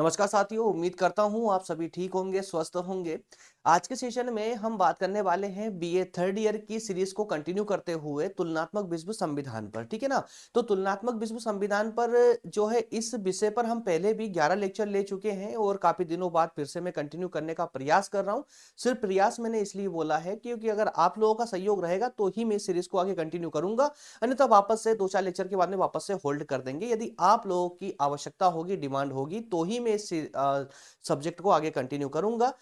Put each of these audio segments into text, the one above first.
नमस्कार साथियों, उम्मीद करता हूँ आप सभी ठीक होंगे, स्वस्थ होंगे। आज के सेशन में हम बात करने वाले हैं बीए थर्ड ईयर की सीरीज को कंटिन्यू करते हुए तुलनात्मक विश्व संविधान पर, ठीक है ना। तो तुलनात्मक विश्व संविधान पर जो है, इस विषय पर हम पहले भी 11 लेक्चर ले चुके हैं और काफी दिनों बाद फिर से मैं कंटिन्यू करने का प्रयास कर रहा हूँ। सिर्फ प्रयास मैंने इसलिए बोला है क्योंकि अगर आप लोगों का सहयोग रहेगा तो ही मैं इस सीरीज को आगे कंटिन्यू करूंगा, अन्यथा वापस से 2-4 लेक्चर के बाद में वापस से होल्ड कर देंगे। यदि आप लोगों की आवश्यकता होगी, डिमांड होगी, तो ही मैं इस सब्जेक्ट को आगे कंटिन्यू करूंगा।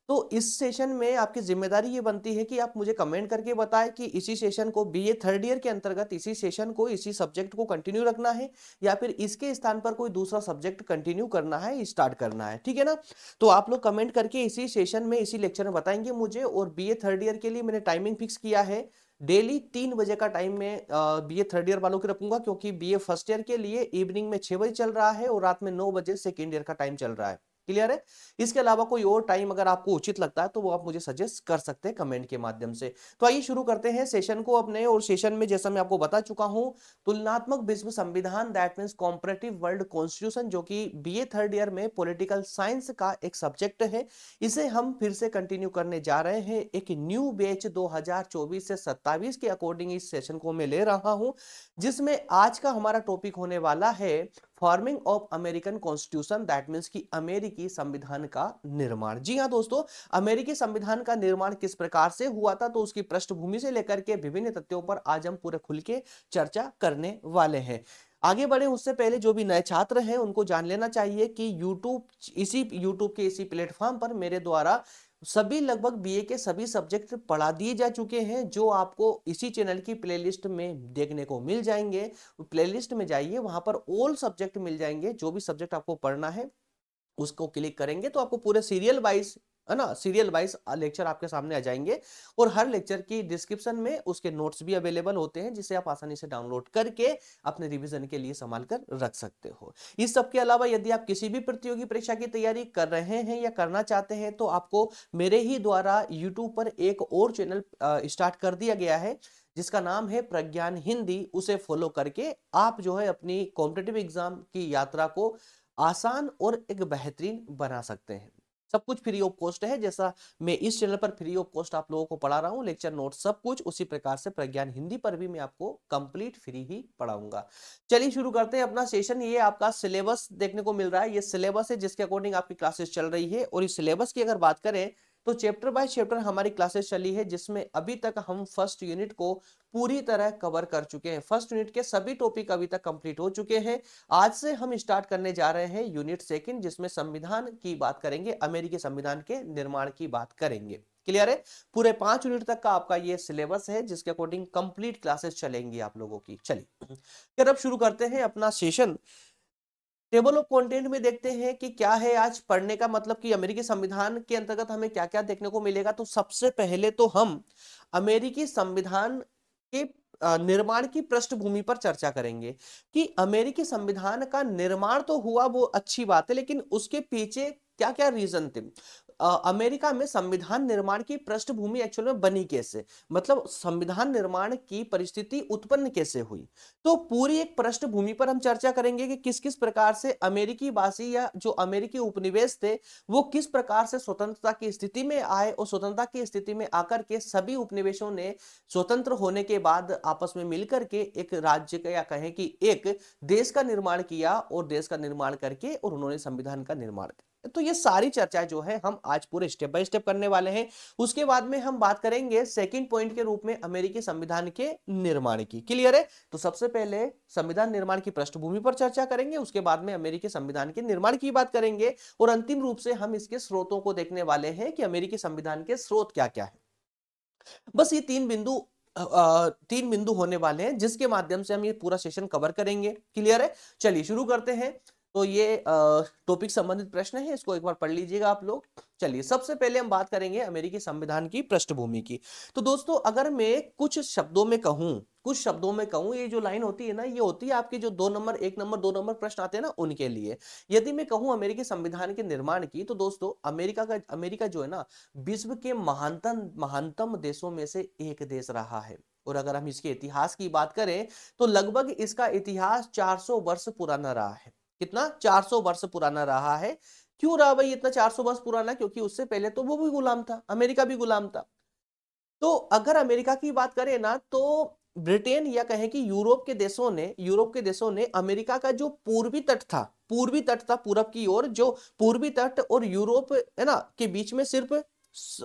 तो इस सेशन में आपकी जिम्मेदारी ये बनती है कि आप मुझे कमेंट करके बताएं कि इसी सेशन को, बीए थर्ड ईयर के अंतर्गत इसी सेशन को, इसी सब्जेक्ट को कंटिन्यू रखना है या फिर इसके स्थान पर कोई दूसरा सब्जेक्ट कंटिन्यू करना है, स्टार्ट करना है, ठीक है ना। तो आप लोग कमेंट करके इसी सेशन में, इसी लेक्चर में बताएंगे मुझे। और बीए थर्ड ईयर के लिए मैंने टाइमिंग फिक्स किया है, डेली 3 बजे का टाइम में बीए थर्ड ईयर वालों के रखूंगा, क्योंकि बीए फर्स्ट ईयर के लिए इवनिंग में 6 बजे चल रहा है और रात में 9 बजे सेकेंड ईयर का टाइम चल रहा है। क्लियर है। इसके अलावा कोई और टाइम अगर आपको उचित लगता है तो वो आप मुझे सजेस्ट कर सकते हैं कमेंट के माध्यम से। तो आइए शुरू करते हैं सेशन को अपने। और सेशन में जैसा मैं आपको बता चुका हूं, तुलनात्मक विश्व संविधान, that means comparative world constitution, जो कि बीए थर्ड ईयर में पॉलिटिकल साइंस का एक सब्जेक्ट है। इसे हम फिर से कंटिन्यू करने जा रहे हैं, एक न्यू बैच 2024 से 27 के अकॉर्डिंग इस सेशन को मैं ले रहा हूं, जिसमें आज का हमारा टॉपिक होने वाला है forming of American constitution, that means कि अमेरिकी संविधान का निर्माण। जी हां दोस्तों, अमेरिकी संविधान का निर्माण किस प्रकार से हुआ था, तो उसकी पृष्ठभूमि से लेकर के विभिन्न तथ्यों पर आज हम पूरे खुल के चर्चा करने वाले हैं। आगे बढ़े उससे पहले जो भी नए छात्र हैं उनको जान लेना चाहिए कि यूट्यूब के इसी प्लेटफॉर्म पर मेरे द्वारा सभी, लगभग बीए के सभी सब्जेक्ट पढ़ा दिए जा चुके हैं, जो आपको इसी चैनल की प्लेलिस्ट में देखने को मिल जाएंगे। प्लेलिस्ट में जाइए, वहां पर ऑल सब्जेक्ट मिल जाएंगे। जो भी सब्जेक्ट आपको पढ़ना है उसको क्लिक करेंगे तो आपको पूरे सीरियल वाइज, है ना, सीरियल वाइज लेक्चर आपके सामने आ जाएंगे। और हर लेक्चर की डिस्क्रिप्शन में उसके नोट्स भी अवेलेबल होते हैं, जिसे आप आसानी से डाउनलोड करके अपने रिवीजन के लिए संभाल कर रख सकते हो। इस सब के अलावा यदि आप किसी भी प्रतियोगी परीक्षा की तैयारी कर रहे हैं या करना चाहते हैं, तो आपको मेरे ही द्वारा यूट्यूब पर एक और चैनल स्टार्ट कर दिया गया है, जिसका नाम है प्रज्ञान हिंदी। उसे फॉलो करके आप जो है अपनी कॉम्पिटिटिव एग्जाम की यात्रा को आसान और एक बेहतरीन बना सकते हैं। सब कुछ फ्री ऑफ कॉस्ट है, जैसा मैं इस चैनल पर फ्री ऑफ कॉस्ट आप लोगों को पढ़ा रहा हूं, लेक्चर नोट सब कुछ, उसी प्रकार से प्रज्ञान हिंदी पर भी मैं आपको कंप्लीट फ्री ही पढ़ाऊंगा। चलिए शुरू करते हैं अपना सेशन। ये आपका सिलेबस देखने को मिल रहा है, ये सिलेबस है जिसके अकॉर्डिंग आपकी क्लासेस चल रही है। और इस सिलेबस की अगर बात करें तो चैप्टर बाय चैप्टर हमारी क्लासेस चली है, जिसमें अभी तक हम फर्स्ट यूनिट को पूरी तरह कवर कर चुके हैं। फर्स्ट यूनिट के सभी टॉपिक अभी तक कंप्लीट हो चुके हैं। आज से हम स्टार्ट करने जा रहे हैं यूनिट सेकंड, जिसमें संविधान की बात करेंगे, अमेरिकी संविधान के निर्माण की बात करेंगे। क्लियर है। पूरे 5 यूनिट तक का आपका ये सिलेबस है, जिसके अकॉर्डिंग कंप्लीट क्लासेस चलेंगी आप लोगों की। चलिए फिर अब शुरू करते हैं अपना सेशन। टेबल ऑफ कंटेंट में देखते हैं कि क्या है आज पढ़ने का, मतलब कि अमेरिकी संविधान के अंतर्गत हमें क्या क्या देखने को मिलेगा। तो सबसे पहले तो हम अमेरिकी संविधान के निर्माण की पृष्ठभूमि पर चर्चा करेंगे कि अमेरिकी संविधान का निर्माण तो हुआ, वो अच्छी बात है, लेकिन उसके पीछे क्या क्या रीजन थे। अमेरिका में संविधान निर्माण की पृष्ठभूमि एक्चुअल में बनी कैसे, मतलब संविधान निर्माण की परिस्थिति उत्पन्न कैसे हुई। तो पूरी एक पृष्ठभूमि पर हम चर्चा करेंगे कि किस किस प्रकार से अमेरिकी वासी या जो अमेरिकी उपनिवेश थे वो किस प्रकार से स्वतंत्रता की स्थिति में आए, और स्वतंत्रता की स्थिति में आकर के सभी उपनिवेशों ने स्वतंत्र होने के बाद आपस में मिलकर के एक राज्य का, या कहें कि एक देश का निर्माण किया, और देश का निर्माण करके और उन्होंने संविधान का निर्माण किया। तो ये सारी चर्चाएं जो है हम आज पूरे स्टेप बाय स्टेप करने वाले हैं। उसके बाद में हम बात करेंगे सेकंड पॉइंट के रूप में अमेरिकी संविधान के निर्माण की। क्लियर है। तो सबसे पहले संविधान निर्माण की पृष्ठभूमि पर चर्चा करेंगे, उसके बाद में अमेरिकी संविधान के निर्माण की बात करेंगे, और अंतिम रूप से हम इसके स्रोतों को देखने वाले हैं कि अमेरिकी संविधान के स्रोत क्या क्या है। बस ये 3 बिंदु होने वाले हैं, जिसके माध्यम से हम ये पूरा सेशन कवर करेंगे। क्लियर है। चलिए शुरू करते हैं। तो ये टॉपिक संबंधित प्रश्न है, इसको एक बार पढ़ लीजिएगा आप लोग। चलिए सबसे पहले हम बात करेंगे अमेरिकी संविधान की पृष्ठभूमि की। तो दोस्तों अगर मैं कुछ शब्दों में कहूं, ये जो लाइन होती है ना, ये होती है आपके जो 2 नंबर, 1 नंबर, 2 नंबर प्रश्न आते हैं ना, उनके लिए। यदि मैं कहूं अमेरिकी संविधान के निर्माण की, तो दोस्तों अमेरिका जो है ना, विश्व के महानतम देशों में से एक देश रहा है। और अगर हम इसके इतिहास की बात करें तो लगभग इसका इतिहास 400 वर्ष पुराना रहा है। कितना 400 वर्ष पुराना रहा है। क्यों रहा भाई इतना 400 वर्ष पुराना? क्योंकि उससे पहले तो वो भी गुलाम था, अमेरिका भी गुलाम था। तो अगर अमेरिका की बात करें ना, तो ब्रिटेन या कहें कि यूरोप के देशों ने अमेरिका का जो पूर्वी तट था पूरब की ओर, जो पूर्वी तट और यूरोप है ना के बीच में सिर्फ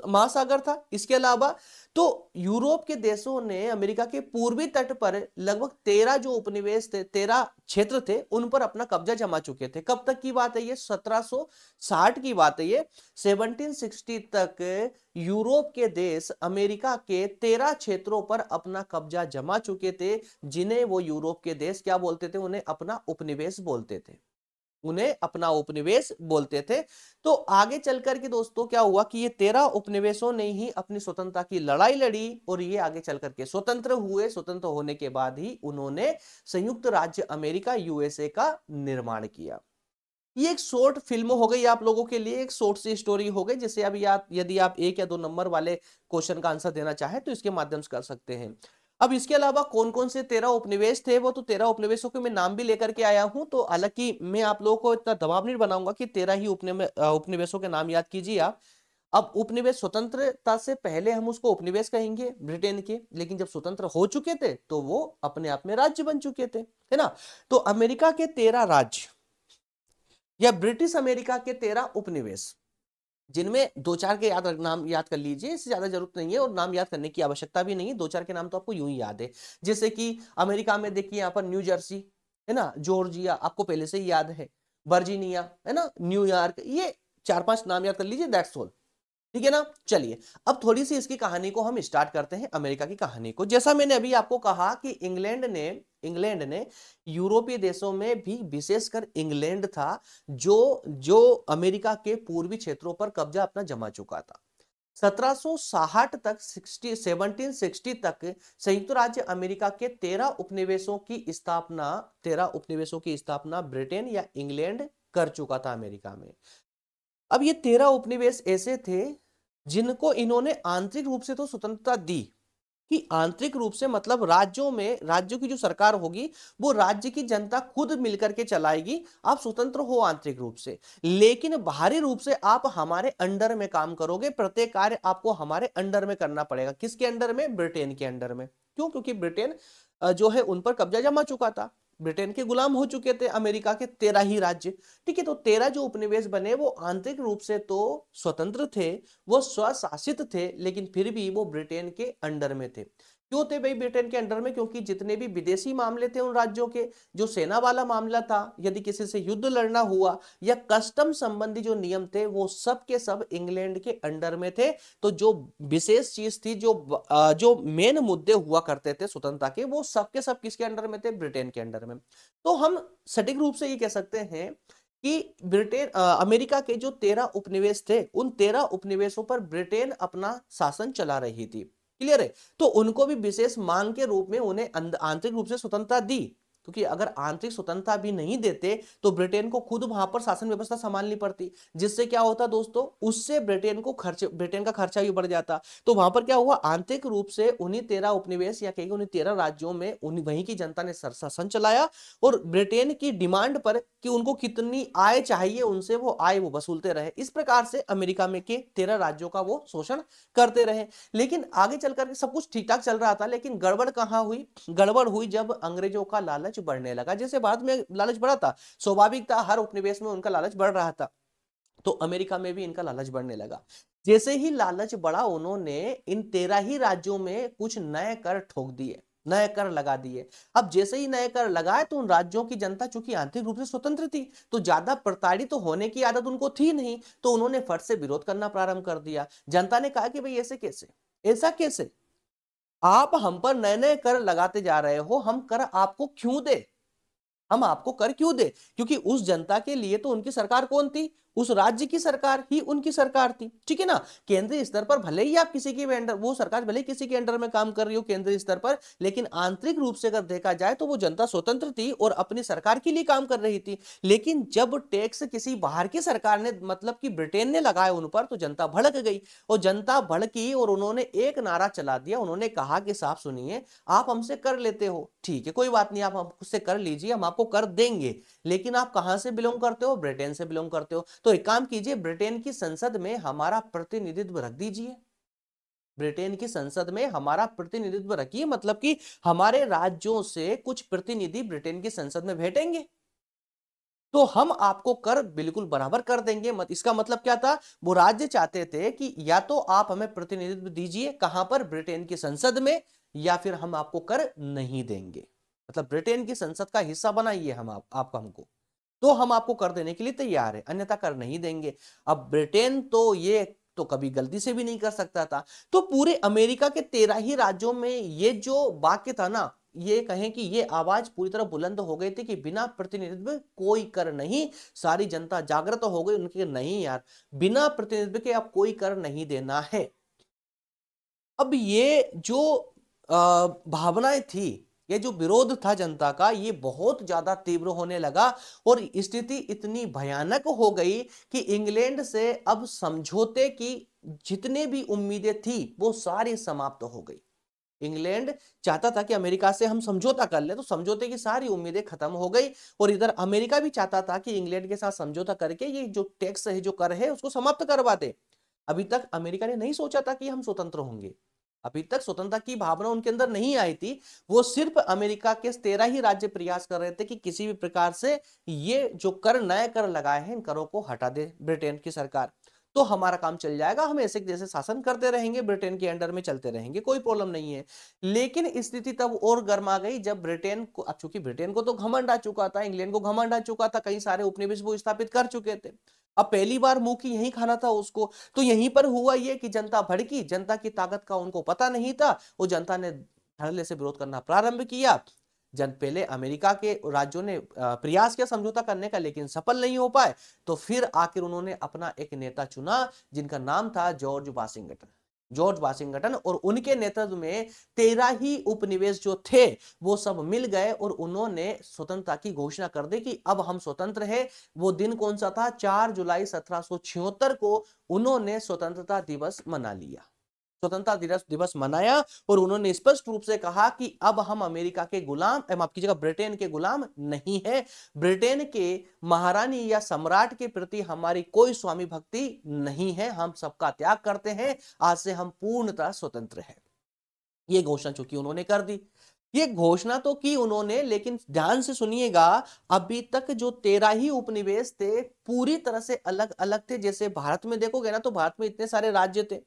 महासागर था। इसके अलावा तो यूरोप के देशों ने अमेरिका के पूर्वी तट पर लगभग 13 जो उपनिवेश थे, 13 क्षेत्र थे, उन पर अपना कब्जा जमा चुके थे। कब तक की बात है ये? 1760 की बात है ये। 1760 तक यूरोप के देश अमेरिका के 13 क्षेत्रों पर अपना कब्जा जमा चुके थे, जिन्हें वो यूरोप के देश क्या बोलते थे? उन्हें अपना उपनिवेश बोलते थे, उन्हें अपना उपनिवेश बोलते थे। तो आगे चलकर के दोस्तों क्या हुआ कि ये 13 उपनिवेशों ने ही अपनी स्वतंत्रता की लड़ाई लड़ी और ये आगे चलकर के स्वतंत्र हुए। स्वतंत्र होने के बाद ही उन्होंने संयुक्त राज्य अमेरिका यूएसए का निर्माण किया। ये एक शॉर्ट फिल्म हो गई आप लोगों के लिए, एक शॉर्ट सी स्टोरी हो गई, जिसे अभी आप यदि आप 1 या 2 नंबर वाले क्वेश्चन का आंसर देना चाहें तो इसके माध्यम से कर सकते हैं। अब इसके अलावा कौन कौन से 13 उपनिवेश थे, वो तो 13 उपनिवेशों के मैं नाम भी लेकर के आया हूं। तो हालांकि मैं आप लोगों को इतना दबाव नहीं बनाऊंगा कि 13 ही उपनिवेशों के नाम याद कीजिए आप। अब उपनिवेश स्वतंत्रता से पहले हम उसको उपनिवेश कहेंगे ब्रिटेन के, लेकिन जब स्वतंत्र हो चुके थे तो वो अपने आप में राज्य बन चुके थे, है ना। तो अमेरिका के 13 राज्य या ब्रिटिश अमेरिका के 13 उपनिवेश, जिनमें 2-4 के नाम याद कर लीजिए, इससे ज्यादा जरूरत नहीं है और नाम याद करने की आवश्यकता भी नहीं है। 2-4 के नाम तो आपको यूं ही याद है। जैसे कि अमेरिका में देखिए यहाँ पर न्यू जर्सी, है ना, जॉर्जिया आपको पहले से ही याद है, वर्जीनिया, है ना, न्यूयॉर्क, ये 4-5 नाम याद कर लीजिए, दैट्स ऑल। ठीक है ना। चलिए अब थोड़ी सी इसकी कहानी को हम स्टार्ट करते हैं, अमेरिका की कहानी को। जैसा मैंने अभी आपको कहा कि इंग्लैंड ने यूरोपीय देशों में भी, विशेषकर इंग्लैंड था जो जो अमेरिका के पूर्वी क्षेत्रों पर कब्जा अपना जमा चुका था। 1760 तक 1760 तक संयुक्त राज्य अमेरिका के 13 उपनिवेशों की स्थापना ब्रिटेन या इंग्लैंड कर चुका था अमेरिका में। अब ये 13 उपनिवेश ऐसे थे जिनको इन्होंने आंतरिक रूप से तो स्वतंत्रता दी, कि आंतरिक रूप से मतलब राज्यों की जो सरकार होगी वो राज्य की जनता खुद मिलकर के चलाएगी, आप स्वतंत्र हो आंतरिक रूप से, लेकिन बाहरी रूप से आप हमारे अंडर में काम करोगे, प्रत्येक कार्य आपको हमारे अंडर में करना पड़ेगा। किसके अंडर में? ब्रिटेन के अंडर में। क्यों? क्योंकि ब्रिटेन जो है उन पर कब्जा जमा चुका था, ब्रिटेन के गुलाम हो चुके थे अमेरिका के 13 ही राज्य। ठीक है, तो 13 जो उपनिवेश बने वो आंतरिक रूप से तो स्वतंत्र थे, वो स्वशासित थे, लेकिन फिर भी वो ब्रिटेन के अंडर में थे। क्यों थे भाई ब्रिटेन के अंडर में? क्योंकि जितने भी विदेशी मामले थे उन राज्यों के, जो सेना वाला मामला था, यदि किसी से युद्ध लड़ना हुआ या कस्टम संबंधी जो नियम थे, वो सब के सब इंग्लैंड के अंडर में थे। तो जो विशेष चीज थी, जो मेन मुद्दे हुआ करते थे स्वतंत्रता के, वो सब के सब किसके अंडर में थे? ब्रिटेन के अंडर में। तो हम सटीक रूप से ये कह सकते हैं कि अमेरिका के जो 13 उपनिवेश थे, उन 13 उपनिवेशों पर ब्रिटेन अपना शासन चला रही थी। क्लियर है? तो उनको भी विशेष मांग के रूप में उन्हें आंतरिक रूप से स्वतंत्रता दी, क्योंकि अगर आंतरिक स्वतंत्रता भी नहीं देते तो ब्रिटेन को खुद वहां पर शासन व्यवस्था संभालनी पड़ती, जिससे क्या होता दोस्तों, उससे ब्रिटेन का खर्चा भी बढ़ जाता। तो वहां पर क्या हुआ, आंतरिक रूप से उन्हीं 13 उपनिवेश या कहीं उन्हीं 13 राज्यों में वहीं की जनता ने शासन चलाया, और ब्रिटेन की डिमांड पर कि उनको कितनी आय चाहिए उनसे, वो आय वो वसूलते रहे। इस प्रकार से अमेरिका में के 13 राज्यों का वो शोषण करते रहे। लेकिन आगे चलकर सब कुछ ठीक ठाक चल रहा था, लेकिन गड़बड़ कहां हुई? गड़बड़ हुई जब अंग्रेजों का लालच बढ़ने लगा। जैसे बाद में लालच बढ़ा था, स्वाभाविक था, हर उपनिवेश में उनका लालच बढ़ रहा था, तो अमेरिका में भी इनका लालच बढ़ने लगा। जैसे ही लालच बढ़ा, उन्होंने इन 13 ही राज्यों में कुछ नए कर ठोक दिए, नए कर लगा दिए। अब जैसे ही नए कर लगाए तो उन राज्यों की जनता चूंकि आंतरिक रूप से स्वतंत्र थी, तो ज्यादा प्रताड़ित तो होने की आदत उनको थी नहीं, तो उन्होंने फट से विरोध करना प्रारंभ कर दिया। जनता ने कहा कि भाई ऐसे कैसे, ऐसा कैसे, आप हम पर नए नए कर लगाते जा रहे हो, हम कर आपको क्यों दे, हम आपको कर क्यों दे? क्योंकि उस जनता के लिए तो उनकी सरकार कौन थी? उस राज्य की सरकार ही उनकी सरकार थी, ठीक है ना। केंद्रीय स्तर पर भले ही आप किसी के भी अंडर, वो सरकार भले ही किसी के अंडर में काम कर रही हो केंद्रीय स्तर पर, लेकिन आंतरिक रूप से अगर देखा जाए तो वो जनता स्वतंत्र थी और अपनी सरकार के लिए काम कर रही थी। लेकिन जब टैक्स किसी बाहर की सरकार ने, मतलब कि ब्रिटेन ने लगाया उन पर, तो जनता भड़क गई और जनता भड़की और उन्होंने एक नारा चला दिया। उन्होंने कहा कि साहब सुनिए, आप हमसे कर लेते हो, ठीक है कोई बात नहीं, आप हमसे कर लीजिए, हम आपको कर देंगे, लेकिन आप कहां से बिलोंग करते हो? ब्रिटेन से बिलोंग करते हो। तो एक काम कीजिए, ब्रिटेन की संसद में हमारा प्रतिनिधित्व रख दीजिए, ब्रिटेन की संसद में हमारा प्रतिनिधित्व रखिए, मतलब कि हमारे राज्यों से कुछ प्रतिनिधि ब्रिटेन की संसद में बैठेंगे, तो हम आपको कर बिल्कुल बराबर कर देंगे। इसका मतलब क्या था? वो राज्य चाहते थे कि या तो आप हमें प्रतिनिधित्व दीजिए, कहां पर? ब्रिटेन की संसद में, या फिर हम आपको कर नहीं देंगे। मतलब ब्रिटेन की संसद का हिस्सा बनाइए हम, आप हमको, तो हम आपको कर देने के लिए तैयार है, अन्यथा कर नहीं देंगे। अब ब्रिटेन तो ये तो कभी गलती से भी नहीं कर सकता था। तो पूरे अमेरिका के 13 ही राज्यों में ये जो वाक्य था ना, ये कहें कि ये आवाज पूरी तरह बुलंद हो गई थी कि बिना प्रतिनिधित्व कोई कर नहीं। सारी जनता जागृत हो गई, उनके नहीं यार, बिना प्रतिनिधित्व के अब कोई कर नहीं देना है। अब ये जो भावनाएं थी, ये जो विरोध था जनता का, ये बहुत ज्यादा तीव्र होने लगा और स्थिति इतनी भयानक हो गई कि इंग्लैंड से अब समझौते की जितने भी उम्मीदें थी वो सारी समाप्त हो गई। इंग्लैंड चाहता था कि अमेरिका से हम समझौता कर ले, तो समझौते की सारी उम्मीदें खत्म हो गई। और इधर अमेरिका भी चाहता था कि इंग्लैंड के साथ समझौता करके ये जो टैक्स है, जो कर है, उसको समाप्त करवा दे। अभी तक अमेरिका ने नहीं सोचा था कि हम स्वतंत्र होंगे, अभी तक स्वतंत्रता की भावना उनके अंदर नहीं आई थी। वो सिर्फ अमेरिका के 13 ही राज्य प्रयास कर रहे थे कि किसी भी प्रकार से ये जो कर, नए कर लगाए हैं, इन करों को हटा दे ब्रिटेन की सरकार, तो हमारा काम चल जाएगा, हम ऐसे जैसे शासन करते रहेंगे, ब्रिटेन के अंडर में चलते रहेंगे, कोई प्रॉब्लम नहीं है। लेकिन स्थिति तब और गर्मा गई जब ब्रिटेन को, अब चूंकि ब्रिटेन को तो घमंड आ चुका था, इंग्लैंड को घमंड आ चुका था, कई सारे उपनिवेश वो स्थापित कर चुके थे, अब पहली बार मुंह की यही खाना था उसको। तो यहीं पर हुआ ये कि जनता भड़की, जनता की ताकत का उनको पता नहीं था, वो जनता ने धड़ल्ले से विरोध करना प्रारंभ किया। जन पहले अमेरिका के राज्यों ने प्रयास किया समझौता करने का, लेकिन सफल नहीं हो पाए। तो फिर आखिर उन्होंने अपना एक नेता चुना जिनका नाम था जॉर्ज वाशिंगटन। जॉर्ज वाशिंगटन और उनके नेतृत्व में 13 ही उपनिवेश जो थे वो सब मिल गए और उन्होंने स्वतंत्रता की घोषणा कर दी कि अब हम स्वतंत्र हैं। वो दिन कौन सा था? 4 जुलाई 1776 को उन्होंने स्वतंत्रता दिवस मना लिया, स्वतंत्रता दिवस मनाया और उन्होंने स्पष्ट रूप से कहा कि अब हम अमेरिका के गुलाम, माफ कीजिएगा, ब्रिटेन के गुलाम नहीं है। ब्रिटेन के महारानी या सम्राट के प्रति हमारी कोई स्वामी भक्ति नहीं है, हम सबका त्याग करते हैं, आज से हम पूर्णतः स्वतंत्र हैं। ये घोषणा चूंकि उन्होंने कर दी, ये घोषणा तो की उन्होंने, लेकिन ध्यान से सुनिएगा, अभी तक जो 13 ही उपनिवेश थे पूरी तरह से अलग अलग थे। जैसे भारत में देखोगे ना, तो भारत में इतने सारे राज्य थे,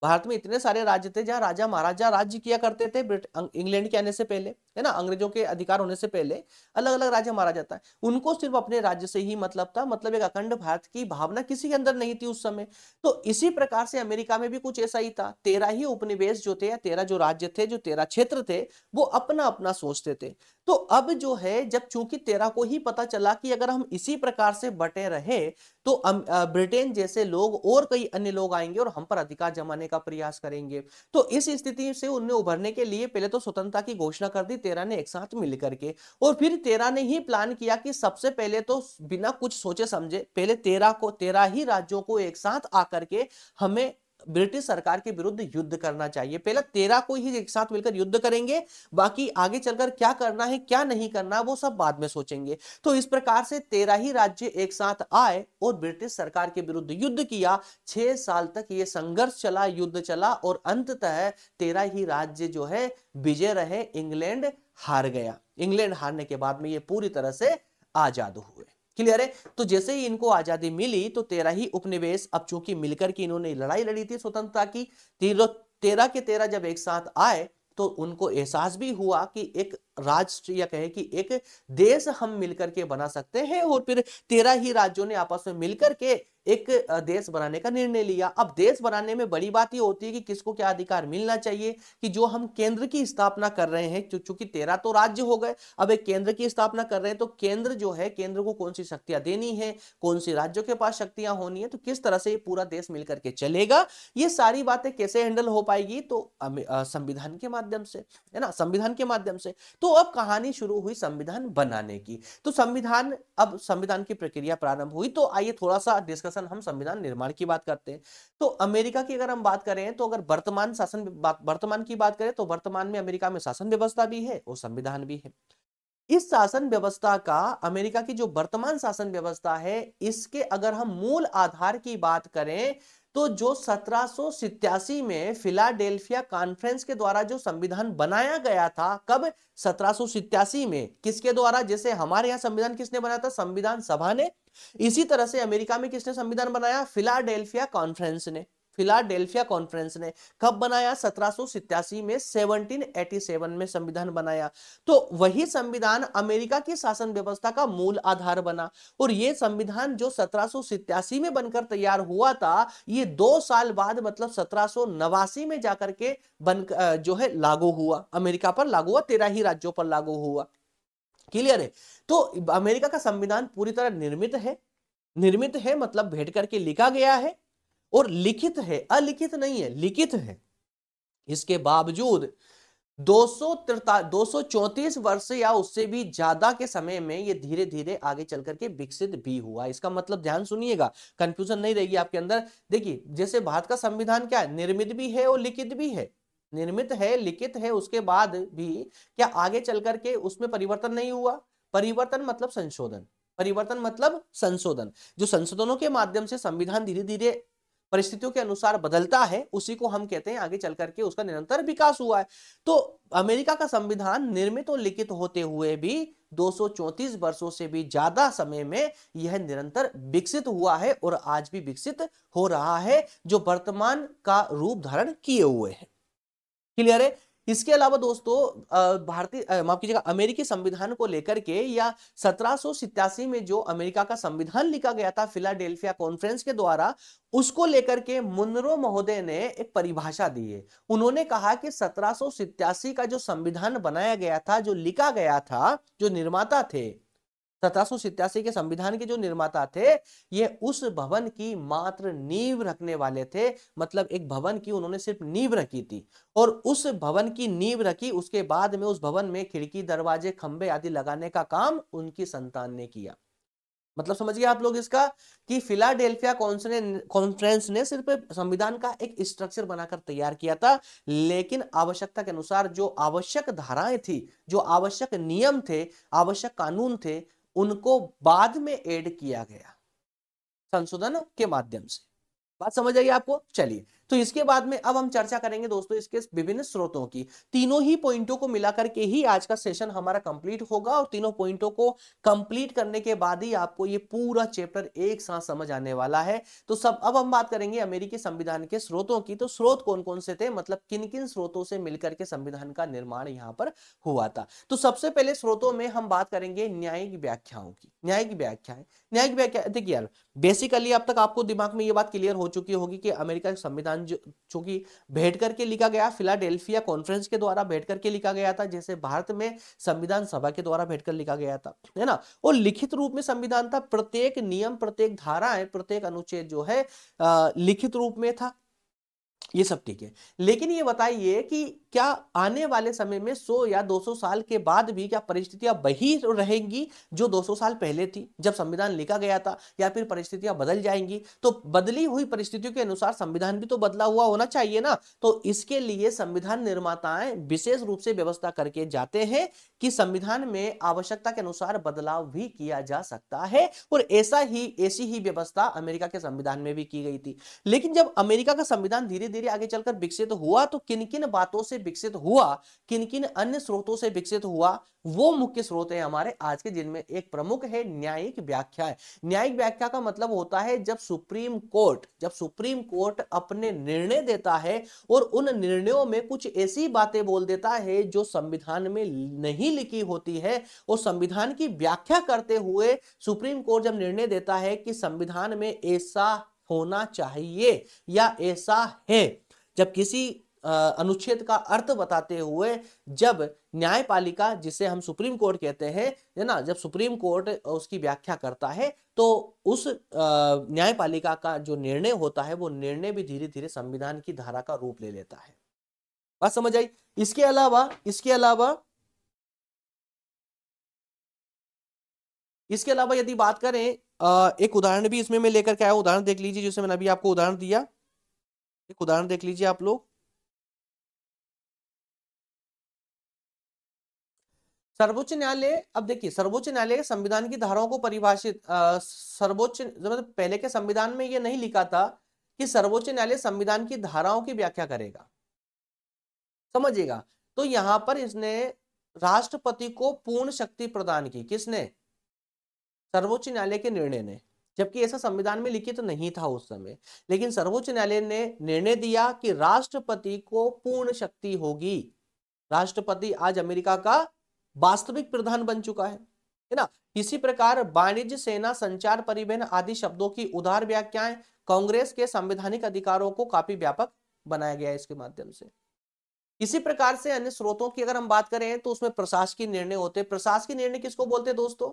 भारत में इतने सारे राज्य थे जहां राजा महाराजा राज्य किया करते थे इंग्लैंड के आने से पहले, है ना, अंग्रेजों के अधिकार होने से पहले अलग अलग राजा महाराजा था, उनको सिर्फ अपने राज्य से ही मतलब था, मतलब एक अखंड भारत की भावना किसी के अंदर नहीं थी उस समय। तो इसी प्रकार से अमेरिका में भी कुछ ऐसा ही था, 13 ही उपनिवेश जो थे या 13 जो राज्य थे, जो 13 क्षेत्र थे, वो अपना अपना सोचते थे। तो अब जो है, जब चूंकि 13 को ही पता चला कि अगर हम इसी प्रकार से बटे रहे तो ब्रिटेन जैसे लोग और कई अन्य लोग आएंगे और हम पर अधिकार जमाने का प्रयास करेंगे। तो इस स्थिति से उन्हें उभरने के लिए पहले तो स्वतंत्रता की घोषणा कर दी 13 ने एक साथ मिलकर के, और फिर 13 ने ही प्लान किया कि सबसे पहले तो बिना कुछ सोचे समझे पहले 13 ही राज्यों को एक साथ आकर के हमें ब्रिटिश सरकार के विरुद्ध युद्ध करना चाहिए। पहले 13 को ही एक साथ मिलकर युद्ध करेंगे, बाकी आगे चलकर क्या करना है क्या नहीं करना वो सब बाद में सोचेंगे। तो इस प्रकार से 13 ही राज्य एक साथ आए और ब्रिटिश सरकार के विरुद्ध युद्ध किया। 6 साल तक ये संघर्ष चला, युद्ध चला और अंततः 13 ही राज्य जो है विजय रहे, इंग्लैंड हार गया। इंग्लैंड हारने के बाद में ये पूरी तरह से आजाद हुए। क्लियर है? तो जैसे ही इनको आजादी मिली तो 13 ही उपनिवेश, अब चूंकि मिलकर की इन्होंने लड़ाई लड़ी थी स्वतंत्रता की, 13 के 13 जब एक साथ आए तो उनको एहसास भी हुआ कि एक राष्ट्र या कहे कि एक देश हम मिलकर के बना सकते हैं, और फिर 13 ही राज्यों ने आपस में मिलकर के एक देश बनाने का निर्णय लिया। अब देश बनाने में बड़ी बात ये होती है कि किसको क्या अधिकार मिलना चाहिए, कि जो हम केंद्र की स्थापना कर रहे हैं, चूंकि 13 तो राज्य हो गए, अब एक केंद्र की स्थापना कर रहे हैं, तो केंद्र जो है, केंद्र को कौन सी शक्तियां देनी है, कौन सी राज्यों के पास शक्तियां होनी है, तो किस तरह से ये पूरा देश मिलकर के चलेगा, ये सारी बातें कैसे हैंडल हो पाएगी, तो संविधान के माध्यम से, है ना, संविधान के माध्यम से। तो अब कहानी शुरू हुई संविधान बनाने की। तो अब संविधान की प्रक्रिया प्रारंभ हुई। तो आइए थोड़ा सा डिस्कशन हम संविधान निर्माण की बात करते हैं। तो अमेरिका की अगर हम बात करें, तो अगर वर्तमान की बात करें, तो वर्तमान में अमेरिका में शासन व्यवस्था भी है और संविधान भी है। इस शासन व्यवस्था का, अमेरिका की जो वर्तमान शासन व्यवस्था है, इसके अगर हम मूल आधार की बात करें, तो जो 1787 में फिलाडेल्फिया कॉन्फ्रेंस के द्वारा जो संविधान बनाया गया था, कब, 1787 में, किसके द्वारा, जैसे हमारे यहां संविधान किसने बनाया था, संविधान सभा ने, इसी तरह से अमेरिका में किसने संविधान बनाया, फिलाडेल्फिया कॉन्फ्रेंस ने। फिलाडेल्फिया कॉन्फ्रेंस ने कब बनाया, 1787 में, 1787 में संविधान बनाया। तो वही संविधान अमेरिका की शासन व्यवस्था का मूल आधार बना। और यह संविधान जो 1787 में बनकर तैयार हुआ था, ये 2 साल बाद, मतलब 1789 में जाकर के जो है लागू हुआ, अमेरिका पर लागू हुआ, 13 ही राज्यों पर लागू हुआ। क्लियर है। तो अमेरिका का संविधान पूरी तरह निर्मित है, मतलब भेंट करके लिखा गया है और लिखित है, अलिखित नहीं है, लिखित है। इसके बावजूद 234 वर्ष या उससे भी ज्यादा के समय में ये धीरे धीरे आगे चल करके विकसित भी हुआ। इसका मतलब ध्यान सुनिएगा, कंफ्यूजन नहीं रहेगी आपके अंदर। देखिए, जैसे भारत का संविधान क्या है, निर्मित भी है और लिखित भी है। निर्मित है, लिखित है, उसके बाद भी क्या आगे चल करके उसमें परिवर्तन नहीं हुआ। परिवर्तन मतलब संशोधन, परिवर्तन मतलब संशोधन। जो संशोधनों के माध्यम से संविधान धीरे धीरे परिस्थितियों के अनुसार बदलता है, उसी को हम कहते हैं आगे चल करके उसका निरंतर विकास हुआ है। तो अमेरिका का संविधान निर्मित और लिखित होते हुए भी 234 वर्षों से भी ज्यादा समय में यह निरंतर विकसित हुआ है और आज भी विकसित हो रहा है, जो वर्तमान का रूप धारण किए हुए है। क्लियर है। इसके अलावा दोस्तों, भारतीय, माफ कीजिएगा, अमेरिकी संविधान को लेकर के, या 1787 में जो अमेरिका का संविधान लिखा गया था फिलाडेल्फिया कॉन्फ्रेंस के द्वारा, उसको लेकर के मुनरो महोदय ने एक परिभाषा दी है। उन्होंने कहा कि 1787 का जो संविधान बनाया गया था, जो लिखा गया था, जो निर्माता थे 1787 के संविधान के जो निर्माता थे, ये उस भवन की मात्र नींव रखने वाले थे। मतलब एक भवन की उन्होंने सिर्फ नींव रखी थी, और उस भवन की नींव रखी, उसके बाद में उस भवन में खिड़की, दरवाजे, खंबे आदि लगाने का काम उनकी संतान ने किया। मतलब समझिए आप लोग इसका, कि फिलाडेल्फिया कॉन्फ्रेंस ने सिर्फ संविधान का एक स्ट्रक्चर बनाकर तैयार किया था, लेकिन आवश्यकता के अनुसार जो आवश्यक धाराएं थी, जो आवश्यक नियम थे, आवश्यक कानून थे, उनको बाद में ऐड किया गया संशोधन के माध्यम से। बात समझ आई आपको। चलिए, तो इसके बाद में अब हम चर्चा करेंगे दोस्तों इसके विभिन्न स्रोतों की। तीनों ही पॉइंटों को मिलाकर के ही आज का सेशन हमारा कंप्लीट होगा, और तीनों पॉइंटों को कंप्लीट करने के बाद ही आपको ये पूरा चैप्टर एक साथ समझ आने वाला है। तो अब हम बात करेंगे अमेरिकी संविधान के स्रोतों की। तो स्रोत कौन कौन से थे, मतलब किन किन स्रोतों से मिलकर के संविधान का निर्माण यहाँ पर हुआ था। तो सबसे पहले स्रोतों में हम बात करेंगे न्यायिक व्याख्याओं की। न्यायिक व्याख्या, देखिए यार, बेसिकली अब तक आपको दिमाग में ये बात क्लियर हो चुकी होगी कि अमेरिका का संविधान जो कि बैठ करके लिखा गया, फिलाडेल्फिया कॉन्फ्रेंस के द्वारा बैठ करके लिखा गया था, जैसे भारत में संविधान सभा के द्वारा बैठकर लिखा गया था, है ना। और लिखित रूप में संविधान था, प्रत्येक नियम, प्रत्येक धाराएं, प्रत्येक अनुच्छेद जो है लिखित रूप में था। ये सब ठीक है, लेकिन ये बताइए कि क्या आने वाले समय में 100 या 200 साल के बाद भी क्या परिस्थितियां वही रहेंगी जो 200 साल पहले थी जब संविधान लिखा गया था, या फिर परिस्थितियां बदल जाएंगी। तो बदली हुई परिस्थितियों के अनुसार संविधान भी तो बदला हुआ होना चाहिए ना। तो इसके लिए संविधान निर्माताएं विशेष रूप से व्यवस्था करके जाते हैं कि संविधान में आवश्यकता के अनुसार बदलाव भी किया जा सकता है, और ऐसी ही व्यवस्था अमेरिका के संविधान में भी की गई थी। लेकिन जब अमेरिका का संविधान धीरे धीरे धीरे आगे चलकर विकसित हुआ, तो किन किन बातों से विकसित हुआ, किन किन अन्य स्रोतों से विकसित हुआ, वो मुख्य स्रोत है हमारे आज के, जिनमें एक प्रमुख है न्यायिक व्याख्या है। न्यायिक व्याख्या का मतलब होता है जब सुप्रीम कोर्ट अपने निर्णय देता है और उन निर्णयों में कुछ ऐसी बातें बोल देता है जो संविधान में नहीं लिखी होती है, और संविधान की व्याख्या करते हुए सुप्रीम कोर्ट जब निर्णय देता है कि संविधान में ऐसा होना चाहिए या ऐसा है, जब किसी अनुच्छेद का अर्थ बताते हुए जब न्यायपालिका, जिसे हम सुप्रीम कोर्ट कहते हैं, है ना, जब सुप्रीम कोर्ट उसकी व्याख्या करता है, तो उस न्यायपालिका का जो निर्णय होता है वो निर्णय भी धीरे धीरे संविधान की धारा का रूप ले लेता है। बात समझ आई? इसके अलावा यदि बात करें, एक उदाहरण भी इसमें मैं लेकर के आया, उदाहरण देख लीजिए, जैसे मैंने अभी आपको उदाहरण दिया, एक उदाहरण देख लीजिए आप लोग। सर्वोच्च न्यायालय, अब देखिए सर्वोच्च न्यायालय संविधान की धाराओं को परिभाषित, सर्वोच्च मतलब पहले के संविधान में यह नहीं लिखा था कि सर्वोच्च न्यायालय संविधान की धाराओं की व्याख्या करेगा, समझिएगा। तो यहां पर इसने राष्ट्रपति को पूर्ण शक्ति प्रदान की, किसने? सर्वोच्च न्यायालय के निर्णय ने, जबकि ऐसा संविधान में लिखित तो नहीं था उस समय, लेकिन सर्वोच्च न्यायालय ने निर्णय दिया कि राष्ट्रपति को पूर्ण शक्ति होगी। राष्ट्रपति आज अमेरिका का वास्तविक प्रधान बन चुका है ना। इसी प्रकार वाणिज्य, सेना, संचार, परिवहन आदि शब्दों की उदार व्याख्याएं कांग्रेस के संवैधानिक अधिकारों को काफी व्यापक बनाया गया है इसके माध्यम से। इसी प्रकार से अन्य स्रोतों की अगर हम बात करें तो उसमें प्रशासकीय निर्णय होते हैं। प्रशासकीय निर्णय किसको बोलते हैं दोस्तों?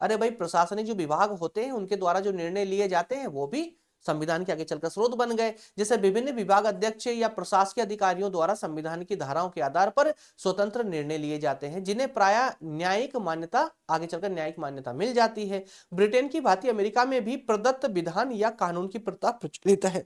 अरे भाई, प्रशासनिक जो विभाग होते हैं उनके द्वारा जो निर्णय लिए जाते हैं वो भी संविधान के आगे चलकर स्रोत बन गए। जैसे विभिन्न विभाग अध्यक्ष या प्रशासकीय अधिकारियों द्वारा संविधान की धाराओं के आधार पर स्वतंत्र निर्णय लिए जाते हैं, जिन्हें प्रायः न्यायिक मान्यता, आगे चलकर न्यायिक मान्यता मिल जाती है। ब्रिटेन की भांति अमेरिका में भी प्रदत्त विधान या कानून की प्रथा प्रचलित है।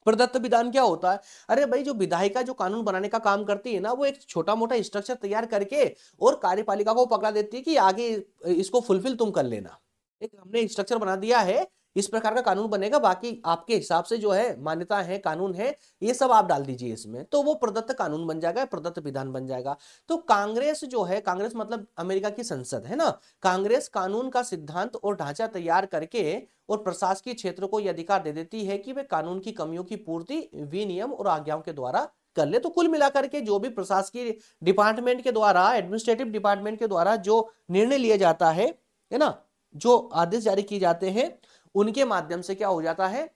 प्रदत्त विधान क्या होता है? अरे भाई, जो विधायिका जो कानून बनाने का काम करती है ना, वो एक छोटा मोटा स्ट्रक्चर तैयार करके और कार्यपालिका को पकड़ा देती है कि आगे इसको फुलफिल तुम कर लेना। एक हमने स्ट्रक्चर बना दिया है, इस प्रकार का कानून बनेगा, बाकी आपके हिसाब से जो है मान्यता है, कानून है, ये सब आप डाल दीजिए इसमें, तो वो प्रदत्त कानून बन जाएगा, प्रदत्त विधान बन जाएगा। तो कांग्रेस जो है, कांग्रेस मतलब अमेरिका की संसद है ना, कांग्रेस कानून का सिद्धांत और ढांचा तैयार करके और प्रशासकीय क्षेत्र को यह अधिकार दे देती है कि वे कानून की कमियों की पूर्ति विनियम और आज्ञाओं के द्वारा कर ले। तो कुल मिलाकर के जो भी प्रशासकीय डिपार्टमेंट के द्वारा, एडमिनिस्ट्रेटिव डिपार्टमेंट के द्वारा जो निर्णय लिया जाता है ना, जो आदेश जारी किए जाते हैं, उनके माध्यम से क्या हो जाता है,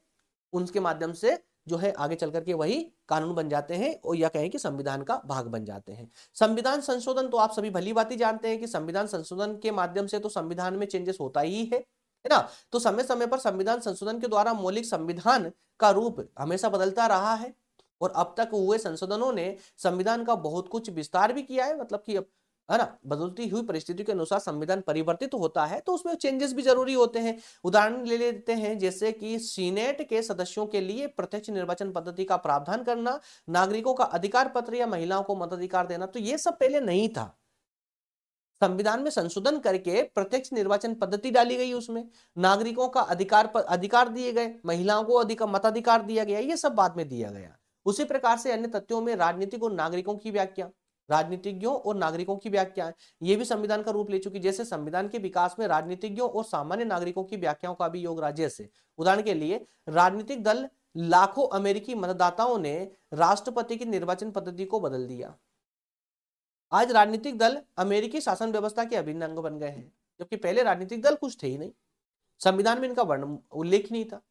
उनके माध्यम से जो है आगे चल करके वही कानून बन जाते हैं, और या कहें कि संविधान का भाग बन जाते हैं। संविधान संशोधन तो आप सभी भली भांति जानते हैं कि संविधान संशोधन के माध्यम से तो संविधान में चेंजेस होता ही है ना। तो समय समय पर संविधान संशोधन के द्वारा मौलिक संविधान का रूप हमेशा बदलता रहा है, और अब तक हुए संशोधनों ने संविधान का बहुत कुछ विस्तार भी किया है, मतलब कि अब, है ना, बदलती हुई परिस्थितियों के अनुसार संविधान परिवर्तित होता है, तो उसमें चेंजेस भी जरूरी होते हैं। उदाहरण ले लेते हैं, जैसे कि सीनेट के सदस्यों के लिए प्रत्यक्ष निर्वाचन पद्धति का प्रावधान करना, नागरिकों का अधिकार पत्र या महिलाओं को मताधिकार देना, तो ये सब पहले नहीं था। संविधान में संशोधन करके प्रत्यक्ष निर्वाचन पद्धति डाली गई, उसमें नागरिकों का अधिकार दिए गए, महिलाओं को मताधिकार दिया गया, ये सब बाद में दिया गया। उसी प्रकार से अन्य तथ्यों में राजनीतिक और नागरिकों की व्याख्या, राजनीतिज्ञों और नागरिकों की व्याख्या, ये भी संविधान का रूप ले चुकी। जैसे संविधान के विकास में राजनीतिज्ञों और सामान्य नागरिकों की व्याख्याओं का भी योग रहा। जैसे उदाहरण के लिए, राजनीतिक दल लाखों अमेरिकी मतदाताओं ने राष्ट्रपति की निर्वाचन पद्धति को बदल दिया। आज राजनीतिक दल अमेरिकी शासन व्यवस्था के अभिन्न अंग बन गए हैं, जबकि पहले राजनीतिक दल कुछ थे ही नहीं, संविधान में इनका वर्ण उल्लेख नहीं था।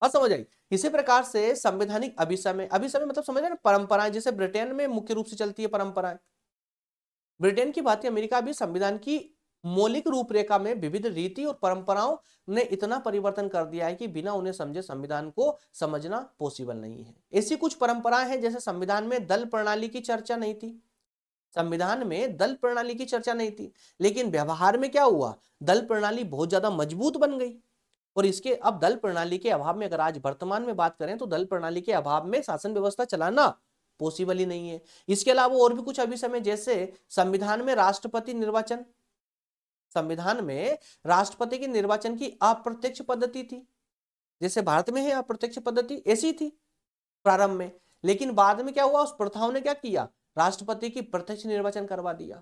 बात समझ आई? इसी प्रकार से संवैधानिक अभिसमय, अभिसमय मतलब समझ रहे हैं, परंपराएं, जैसे ब्रिटेन में मुख्य रूप से चलती है परंपराएं, ब्रिटेन की भांति अमेरिका भी संविधान की मौलिक रूपरेखा में विविध रीति और परंपराओं ने इतना परिवर्तन कर दिया है कि बिना उन्हें समझे संविधान को समझना पॉसिबल नहीं है। ऐसी कुछ परंपराएं हैं, जैसे संविधान में दल प्रणाली की चर्चा नहीं थी, संविधान में दल प्रणाली की चर्चा नहीं थी, लेकिन व्यवहार में क्या हुआ, दल प्रणाली बहुत ज्यादा मजबूत बन गई। और इसके अब दल प्रणाली के अभाव में, अगर आज वर्तमान में बात करें तो दल प्रणाली के अभाव में शासन व्यवस्था चलाना पॉसिबल ही नहीं है। इसके अलावा और भी कुछ अभिसमय, जैसे संविधान में राष्ट्रपति निर्वाचन, संविधान में राष्ट्रपति के निर्वाचन की अप्रत्यक्ष पद्धति थी, जैसे भारत में है अप्रत्यक्ष पद्धति, ऐसी थी। प्रारंभ में, लेकिन बाद में क्या हुआ, उस प्रथाओं ने क्या किया, राष्ट्रपति की प्रत्यक्ष निर्वाचन करवा दिया।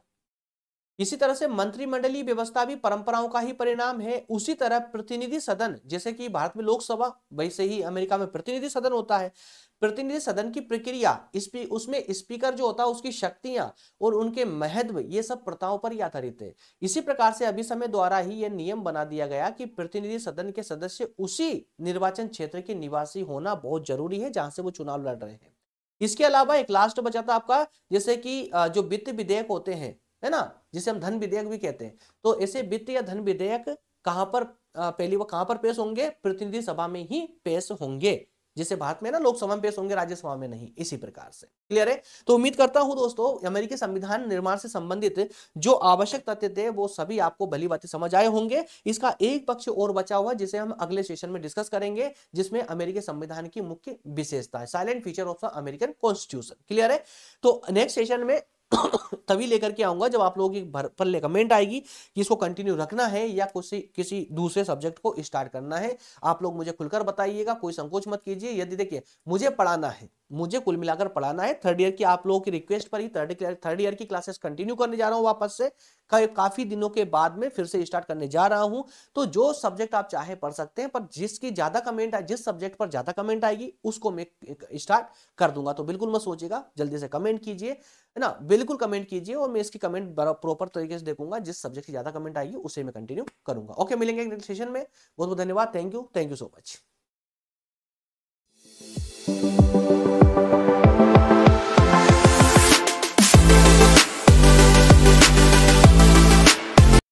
इसी तरह से मंत्रिमंडलीय व्यवस्था भी परंपराओं का ही परिणाम है। उसी तरह प्रतिनिधि सदन, जैसे कि भारत में लोकसभा, वैसे ही अमेरिका में प्रतिनिधि सदन होता है। प्रतिनिधि सदन की प्रक्रिया, उसमें स्पीकर जो होता है उसकी शक्तियां और उनके महत्व, ये सब प्रथाओं पर ही आधारित है। इसी प्रकार से अभिसमय द्वारा ही यह नियम बना दिया गया कि प्रतिनिधि सदन के सदस्य उसी निर्वाचन क्षेत्र के निवासी होना बहुत जरूरी है जहां से वो चुनाव लड़ रहे हैं। इसके अलावा एक लास्ट बचा था आपका, जैसे कि जो वित्त विधेयक होते हैं, है ना, जिसे हम धन विधेयक भी कहते हैं। तो ऐसे वित्त या धन विधेयक कहां पर पहली वो कहां पर पेश होंगे, प्रतिनिधि सभा में ही पेश होंगे। जैसे भारत में ना लोकसभा में पेश होंगे, राज्यसभा में नहीं। इसी प्रकार से क्लियर है। तो उम्मीद करता हूं दोस्तों अमेरिकी संविधान निर्माण से संबंधित जो आवश्यक तथ्य थे वो सभी आपको भली भांति समझ आए होंगे। इसका एक पक्ष और बचा हुआ जिसे हम अगले सेशन में डिस्कस करेंगे, जिसमें अमेरिकी संविधान की मुख्य विशेषता है, silent feature of the American constitution. Clear है। तो नेक्स्ट सेशन में तभी लेकर के आऊंगा जब आप लोगों की भर कमेंट आएगी कि इसको कंटिन्यू रखना है या किसी दूसरे सब्जेक्ट को स्टार्ट करना है। आप लोग मुझे खुलकर बताइएगा, कोई संकोच मत कीजिए। यदि देखिए मुझे पढ़ाना है, मुझे कुल मिलाकर पढ़ाना है, थर्ड ईयर की आप लोगों की रिक्वेस्ट पर ही थर्ड ईयर की क्लासेस कंटिन्यू करने जा रहा हूं वापस से, काफी दिनों के बाद में फिर से स्टार्ट करने जा रहा हूं। तो जो सब्जेक्ट आप चाहे पढ़ सकते हैं, पर जिसकी ज्यादा कमेंट आए, जिस सब्जेक्ट पर ज्यादा कमेंट आएगी उसको मैं स्टार्ट कर दूंगा। तो बिल्कुल मत सोचिएगा, जल्दी से कमेंट कीजिए, है ना, बिल्कुल कमेंट कीजिए और मैं इसकी कमेंट प्रॉपर तरीके से देखूंगा। जिस सब्जेक्ट की ज्यादा कमेंट आएगी उसे मैं कंटिन्यू करूंगा। ओके, मिलेंगे नेक्स्ट सेशन में। बहुत बहुत धन्यवाद। Thank you so much.